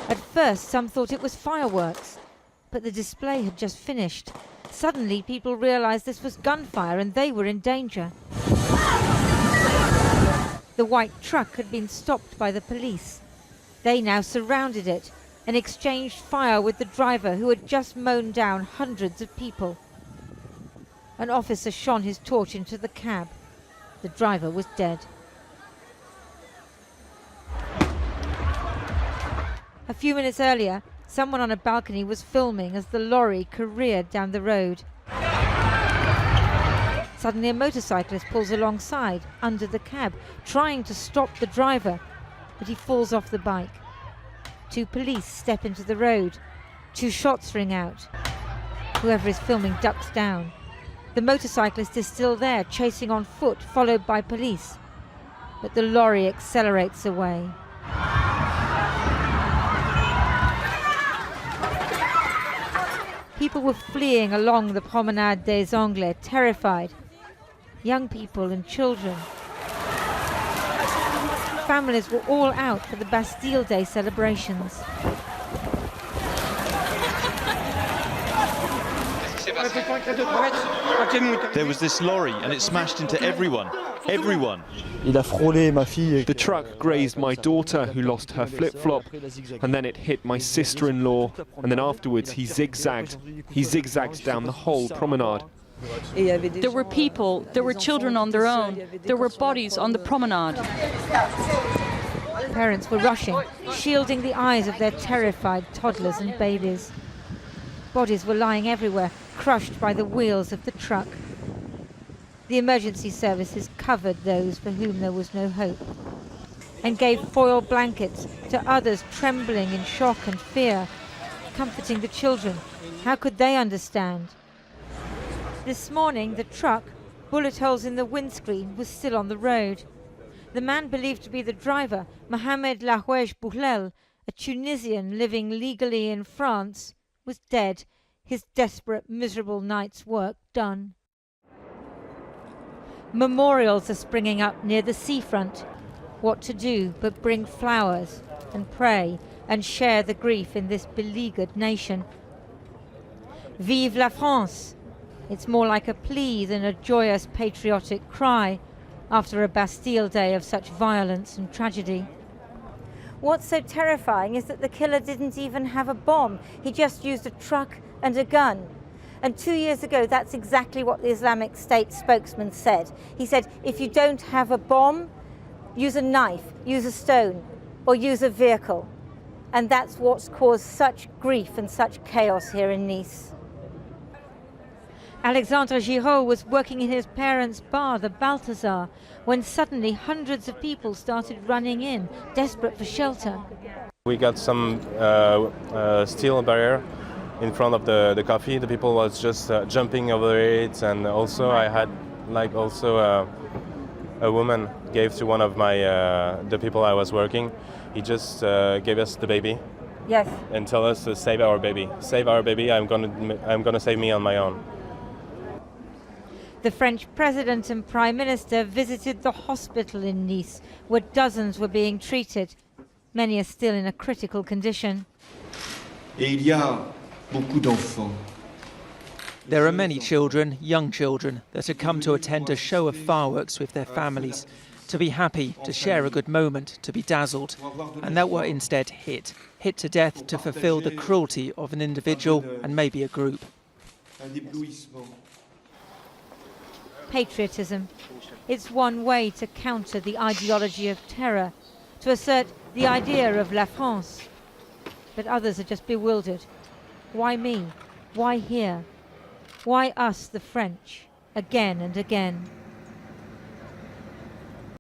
At first, some thought it was fireworks, but the display had just finished. Suddenly, people realized this was gunfire and they were in danger. The white truck had been stopped by the police. They now surrounded it and exchanged fire with the driver who had just mown down hundreds of people. An officer shone his torch into the cab. The driver was dead. A few minutes earlier, someone on a balcony was filming as the lorry careered down the road. Suddenly a motorcyclist pulls alongside, under the cab, trying to stop the driver, but he falls off the bike. 2 police step into the road. 2 shots ring out. Whoever is filming ducks down. The motorcyclist is still there, chasing on foot, followed by police. But the lorry accelerates away. People were fleeing along the Promenade des Anglais, terrified. Young people and children. Families were all out for the Bastille Day celebrations. There was this lorry and it smashed into everyone. Everyone. The truck grazed my daughter, who lost her flip-flop, and then it hit my sister-in-law, and then afterwards he zigzagged. He zigzagged down the whole promenade. There were people, there were children on their own, there were bodies on the promenade. Parents were rushing, shielding the eyes of their terrified toddlers and babies. Bodies were lying everywhere, crushed by the wheels of the truck. The emergency services covered those for whom there was no hope and gave foil blankets to others trembling in shock and fear, comforting the children. How could they understand? This morning, the truck, bullet holes in the windscreen, was still on the road. The man believed to be the driver, Mohamed Lahouej Boulel, a Tunisian living legally in France, was dead, his desperate, miserable night's work done. Memorials are springing up near the seafront. What to do but bring flowers and pray and share the grief in this beleaguered nation. Vive la France! It's more like a plea than a joyous patriotic cry after a Bastille Day of such violence and tragedy. What's so terrifying is that the killer didn't even have a bomb. He just used a truck and a gun. And 2 years ago, that's exactly what the Islamic State spokesman said. He said, if you don't have a bomb, use a knife, use a stone, or use a vehicle. And that's what's caused such grief and such chaos here in Nice. Alexandre Giraud was working in his parents' bar, the Balthazar, when suddenly hundreds of people started running in, desperate for shelter. We got some steel barrier in front of the coffee. The people was just jumping over it, and also I had a woman gave to one of my the people I was working. He just gave us the baby. Yes. And tell us to save our baby. Save our baby. I'm gonna save me on my own. The French president and prime minister visited the hospital in Nice, where dozens were being treated. Many are still in a critical condition. There are many children, young children, that have come to attend a show of fireworks with their families, to be happy, to share a good moment, to be dazzled, and that were instead hit to death to fulfill the cruelty of an individual and maybe a group. Patriotism. It's one way to counter the ideology of terror, to assert the idea of la France. But others are just bewildered. Why me? Why here? Why us, the French? Again and again.